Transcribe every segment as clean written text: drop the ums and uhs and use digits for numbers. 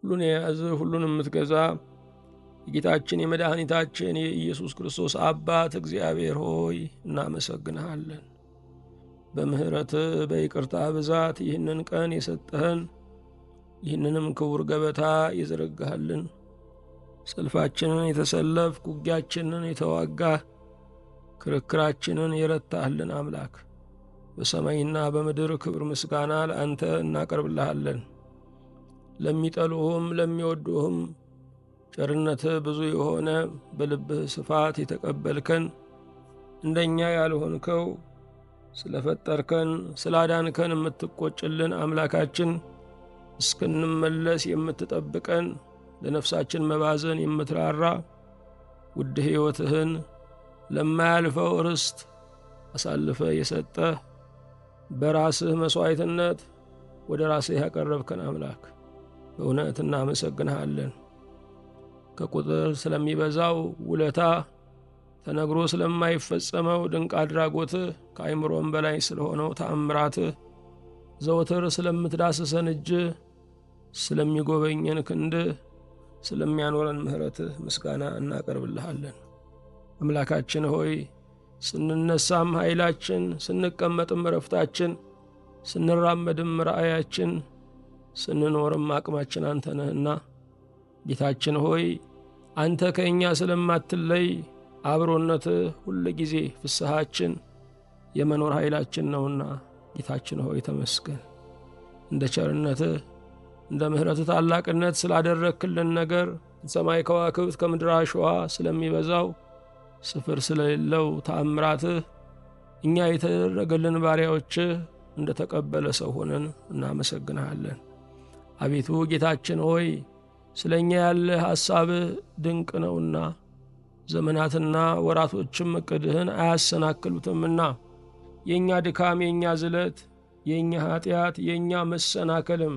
ሁሉን የያዘ ሁሉንም የምትገዛ የጌታችን የመድኃኒታችን የኢየሱስ ክርስቶስ አባት እግዚአብሔር ሆይ እናመሰግንሃለን። በምህረትህ በይቅርታ ብዛት ይህንን ቀን የሰጠህን፣ ይህንንም ክቡር ገበታ የዘረጋህልን፣ ሰልፋችንን የተሰለፍክ፣ ውጊያችንን የተዋጋህ፣ ክርክራችንን የረታህልን አምላክ በሰማይና በምድር ክብር ምስጋና ለአንተ እናቀርብልሃለን። ለሚጠሉህም ለሚወዱህም ቸርነትህ ብዙ የሆነ በልብህ ስፋት የተቀበልከን፣ እንደኛ ያልሆንከው ስለፈጠርከን ስላዳንከን የምትቆጭልን አምላካችን፣ እስክንመለስ የምትጠብቀን፣ ለነፍሳችን መባዘን የምትራራ፣ ውድ ሕይወትህን ለማያልፈው ርስት አሳልፈ የሰጠህ፣ በራስህ መሥዋዕትነት ወደ ራስህ ያቀረብከን አምላክ በእውነት እናመሰግንሃለን። ከቁጥር ስለሚበዛው ውለታ፣ ተነግሮ ስለማይፈጸመው ድንቅ አድራጎትህ፣ ከአይምሮም በላይ ስለሆነው ተአምራትህ፣ ዘወትር ስለምትዳስሰን እጅህ፣ ስለሚጎበኘን ክንድህ፣ ስለሚያኖረን ምሕረትህ ምስጋና እናቀርብልሃለን። አምላካችን ሆይ ስንነሳም ኃይላችን፣ ስንቀመጥም ረፍታችን፣ ስንራመድም ራእያችን፣ ስንኖርም አቅማችን አንተ ነህና ጌታችን ሆይ አንተ ከእኛ ስለማትለይ አብሮነትህ ሁል ጊዜ ፍስሐችን፣ የመኖር ኃይላችን ነውና ጌታችን ሆይ ተመስገን። እንደ ቸርነትህ እንደ ምሕረትህ ታላቅነት ስላደረክልን ነገር፣ ሰማይ ከዋክብት ከምድር አሸዋ ስለሚበዛው ስፍር ስለሌለው ተአምራትህ እኛ የተደረገልን ባሪያዎችህ እንደ ተቀበለ ሰው ሆነን እናመሰግንሃለን። አቤቱ ጌታችን ሆይ ስለ እኛ ያለ ሐሳብህ ድንቅ ነውና ዘመናትና ወራቶችም ዕቅድህን አያሰናክሉትምና የእኛ ድካም፣ የእኛ ዝለት፣ የእኛ ኀጢአት፣ የእኛ መሰናከልም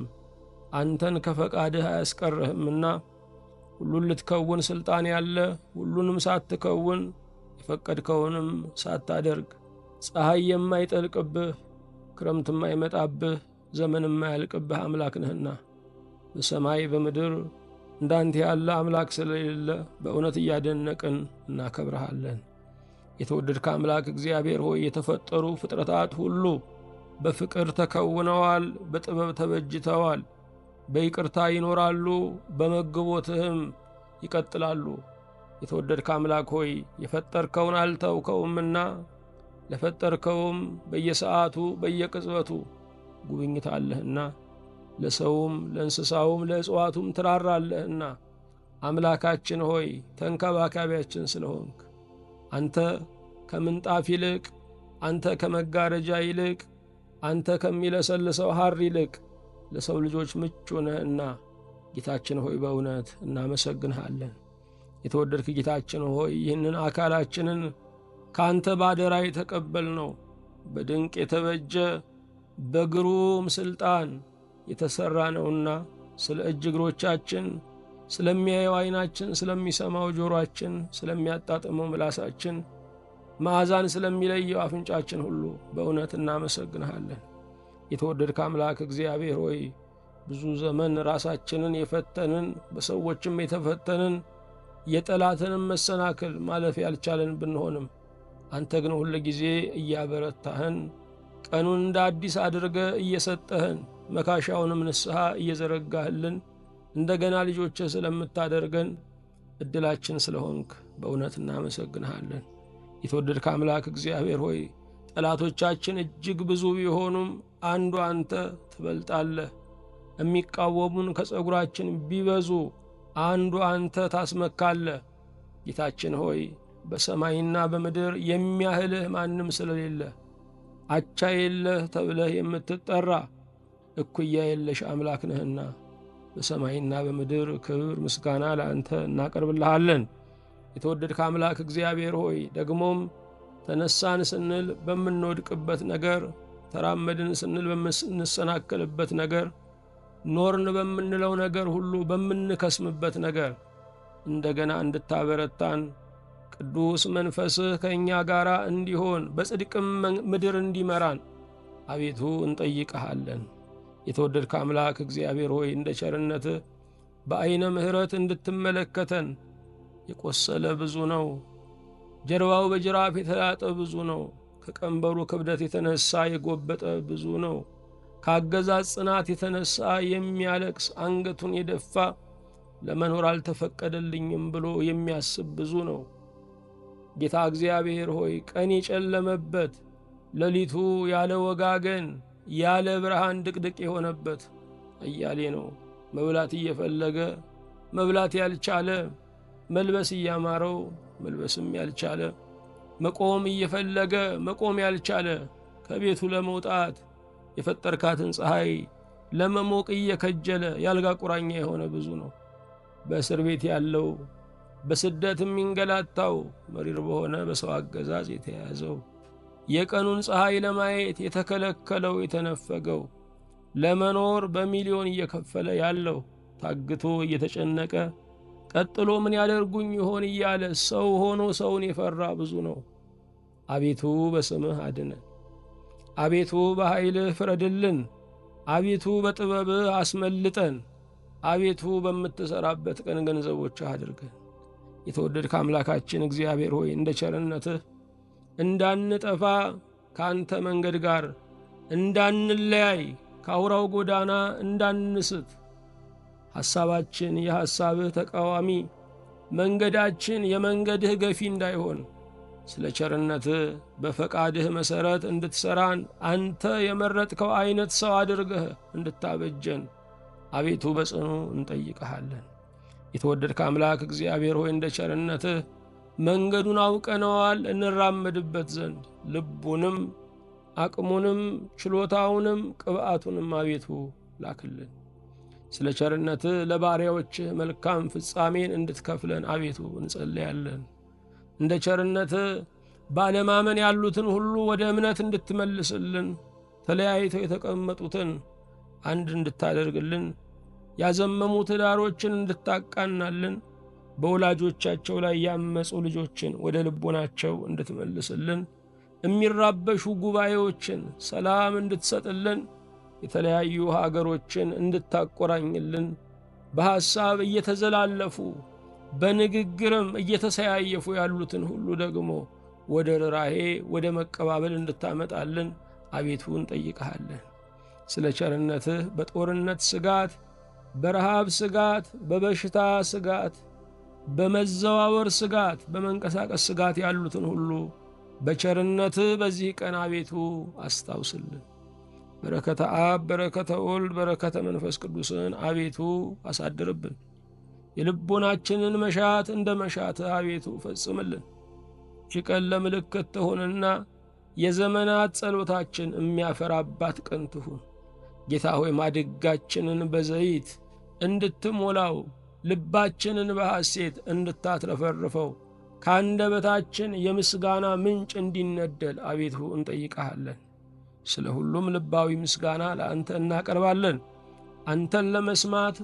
አንተን ከፈቃድህ አያስቀርህምና ሁሉን ልትከውን ሥልጣን ያለ፣ ሁሉንም ሳትከውን የፈቀድከውንም ሳታደርግ ፀሐይ የማይጠልቅብህ ክረምት የማይመጣብህ ዘመን የማያልቅብህ አምላክ ነህና በሰማይ በምድር እንዳንተ ያለ አምላክ ስለሌለ በእውነት እያደነቅን እናከብረሃለን። የተወደድከ አምላክ እግዚአብሔር ሆይ የተፈጠሩ ፍጥረታት ሁሉ በፍቅር ተከውነዋል፣ በጥበብ ተበጅተዋል፣ በይቅርታ ይኖራሉ፣ በመግቦትህም ይቀጥላሉ። የተወደድከ አምላክ ሆይ የፈጠርከውን አልተውከውምና ለፈጠርከውም በየሰዓቱ በየቅጽበቱ ጉብኝት አለህና ለሰውም ለእንስሳውም ለእጽዋቱም ትራራለህና አምላካችን ሆይ ተንከባካቢያችን ስለሆንክ አንተ ከምንጣፍ ይልቅ፣ አንተ ከመጋረጃ ይልቅ፣ አንተ ከሚለሰልሰው ሐር ይልቅ ለሰው ልጆች ምቹ ነህና ጌታችን ሆይ በእውነት እናመሰግንሃለን። የተወደድክ ጌታችን ሆይ ይህንን አካላችንን ከአንተ ባደራ የተቀበልነው በድንቅ የተበጀ በግሩም ሥልጣን የተሠራ ነውና ስለ እጅ እግሮቻችን፣ ስለሚያየው ዐይናችን፣ ስለሚሰማው ጆሮአችን፣ ስለሚያጣጥመው ምላሳችን፣ መዓዛን ስለሚለየው አፍንጫችን ሁሉ በእውነት እናመሰግንሃለን። የተወደድክ አምላክ እግዚአብሔር ሆይ ብዙ ዘመን ራሳችንን የፈተንን በሰዎችም የተፈተንን የጠላትንም መሰናክል ማለፍ ያልቻለን ብንሆንም አንተ ግን ሁል ጊዜ እያበረታህን ቀኑን እንደ አዲስ አድርገ እየሰጠህን መካሻውንም ንስሐ እየዘረጋህልን እንደገና ልጆችህ ስለምታደርገን ዕድላችን ስለሆንክ በእውነት እናመሰግንሃለን። የተወደድክ አምላክ እግዚአብሔር ሆይ ጠላቶቻችን እጅግ ብዙ ቢሆኑም አንዱ አንተ ትበልጣለህ። የሚቃወሙን ከጸጉራችን ቢበዙ አንዱ አንተ ታስመካለህ። ጌታችን ሆይ በሰማይና በምድር የሚያህልህ ማንም ስለሌለ አቻ የለህ ተብለህ የምትጠራ እኩያ የለሽ አምላክ ነህና በሰማይና በምድር ክብር ምስጋና ለአንተ እናቀርብልሃለን። የተወደድክ አምላክ እግዚአብሔር ሆይ ደግሞም ተነሳን ስንል በምንወድቅበት ነገር፣ ተራመድን ስንል በምንሰናከልበት ነገር፣ ኖርን በምንለው ነገር ሁሉ በምንከስምበት ነገር እንደገና እንድታበረታን ቅዱስ መንፈስህ ከእኛ ጋር እንዲሆን በጽድቅም ምድር እንዲመራን አቤቱ እንጠይቀሃለን። የተወደድክ አምላክ እግዚአብሔር ሆይ እንደ ቸርነትህ በዐይነ ምሕረት እንድትመለከተን። የቆሰለ ብዙ ነው፣ ጀርባው በጅራፍ የተላጠ ብዙ ነው። ከቀንበሩ ክብደት የተነሣ የጎበጠ ብዙ ነው። ከአገዛዝ ጽናት የተነሣ የሚያለቅስ አንገቱን የደፋ ለመኖር አልተፈቀደልኝም ብሎ የሚያስብ ብዙ ነው። ጌታ እግዚአብሔር ሆይ ቀን የጨለመበት ሌሊቱ ያለ ወጋገን ያለ ብርሃን ድቅድቅ የሆነበት አያሌ ነው። መብላት እየፈለገ መብላት ያልቻለ፣ መልበስ እያማረው መልበስም ያልቻለ፣ መቆም እየፈለገ መቆም ያልቻለ፣ ከቤቱ ለመውጣት የፈጠርካትን ፀሐይ ለመሞቅ እየከጀለ ያልጋ ቁራኛ የሆነ ብዙ ነው። በእስር ቤት ያለው፣ በስደት የሚንገላታው፣ መሪር በሆነ በሰው አገዛዝ የተያዘው፣ የቀኑን ፀሐይ ለማየት የተከለከለው የተነፈገው፣ ለመኖር በሚሊዮን እየከፈለ ያለው፣ ታግቶ እየተጨነቀ ቀጥሎ ምን ያደርጉኝ ይሆን እያለ ሰው ሆኖ ሰውን የፈራ ብዙ ነው። አቤቱ በስምህ አድነን። አቤቱ በኃይልህ ፍረድልን። አቤቱ በጥበብህ አስመልጠን። አቤቱ በምትሠራበት ቀን ገንዘቦችህ አድርገን። የተወደድክ አምላካችን እግዚአብሔር ሆይ እንደ ቸርነትህ እንዳንጠፋ ከአንተ መንገድ ጋር እንዳንለያይ ከአውራው ጎዳና እንዳንስት ሐሳባችን የሐሳብህ ተቃዋሚ መንገዳችን የመንገድህ ገፊ እንዳይሆን ስለ ቸርነትህ በፈቃድህ መሠረት እንድትሠራን አንተ የመረጥከው ዐይነት ሰው አድርገህ እንድታበጀን አቤቱ በጽኑ እንጠይቅሃለን። የተወደድክ አምላክ እግዚአብሔር ሆይ እንደ ቸርነትህ መንገዱን አውቀነዋል እንራመድበት ዘንድ ልቡንም አቅሙንም ችሎታውንም ቅብዓቱንም አቤቱ ላክልን። ስለ ቸርነትህ ለባሪያዎችህ መልካም ፍጻሜን እንድትከፍለን አቤቱ እንጸልያለን። እንደ ቸርነትህ ባለማመን ያሉትን ሁሉ ወደ እምነት እንድትመልስልን፣ ተለያይተው የተቀመጡትን አንድ እንድታደርግልን፣ ያዘመሙ ትዳሮችን እንድታቃናልን፣ በወላጆቻቸው ላይ ያመፁ ልጆችን ወደ ልቦናቸው እንድትመልስልን፣ የሚራበሹ ጉባኤዎችን ሰላም እንድትሰጥልን፣ የተለያዩ ሀገሮችን እንድታቆራኝልን፣ በሐሳብ እየተዘላለፉ በንግግርም እየተሰያየፉ ያሉትን ሁሉ ደግሞ ወደ ርኅራኄ ወደ መቀባበል እንድታመጣልን አቤቱ እንጠይቅሃለን። ስለ ቸርነትህ በጦርነት ስጋት፣ በረሃብ ስጋት፣ በበሽታ ስጋት፣ በመዘዋወር ስጋት፣ በመንቀሳቀስ ስጋት ያሉትን ሁሉ በቸርነትህ በዚህ ቀን አቤቱ አስታውስልን። በረከተ አብ፣ በረከተ ወልድ፣ በረከተ መንፈስ ቅዱስን አቤቱ አሳድርብን። የልቦናችንን መሻት እንደ መሻትህ አቤቱ ፈጽምልን። ይህች ቀን ለምልክት ትሁንና የዘመናት ጸሎታችን የሚያፈራባት ቀን ትሁን። ጌታ ሆይ ማድጋችንን በዘይት እንድትሞላው፣ ልባችንን በሐሴት እንድታትረፈርፈው፣ ከአንደበታችን የምስጋና ምንጭ እንዲነደል አቤቱ እንጠይቀሃለን። ስለ ሁሉም ልባዊ ምስጋና ለአንተ እናቀርባለን። አንተን ለመስማት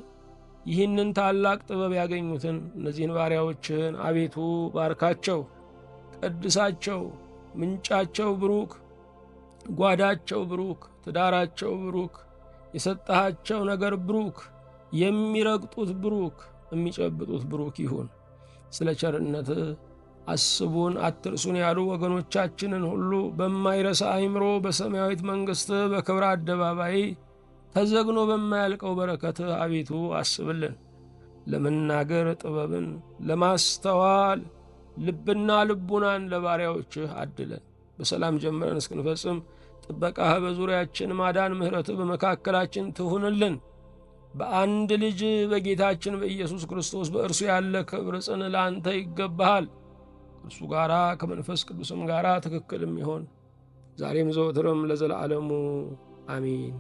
ይህንን ታላቅ ጥበብ ያገኙትን እነዚህን ባሪያዎችህን አቤቱ ባርካቸው፣ ቀድሳቸው። ምንጫቸው ብሩክ፣ ጓዳቸው ብሩክ፣ ትዳራቸው ብሩክ፣ የሰጠሃቸው ነገር ብሩክ፣ የሚረግጡት ብሩክ፣ የሚጨብጡት ብሩክ ይሁን። ስለ ቸርነትህ አስቡን አትርሱን ያሉ ወገኖቻችንን ሁሉ በማይረሳ አእምሮ በሰማያዊት መንግሥትህ በክብር አደባባይ ተዘግኖ በማያልቀው በረከትህ አቤቱ አስብልን። ለመናገር ጥበብን፣ ለማስተዋል ልብና ልቡናን ለባሪያዎችህ አድለን። በሰላም ጀምረን እስክንፈጽም ጥበቃህ በዙሪያችን፣ ማዳን ምሕረትህ በመካከላችን ትሁንልን። በአንድ ልጅ በጌታችን በኢየሱስ ክርስቶስ በእርሱ ያለ ክብር ጽን ለአንተ ይገባሃል። ከእርሱ ጋራ ከመንፈስ ቅዱስም ጋራ ትክክልም ይሆን ዛሬም ዘወትርም ለዘለዓለሙ አሜን።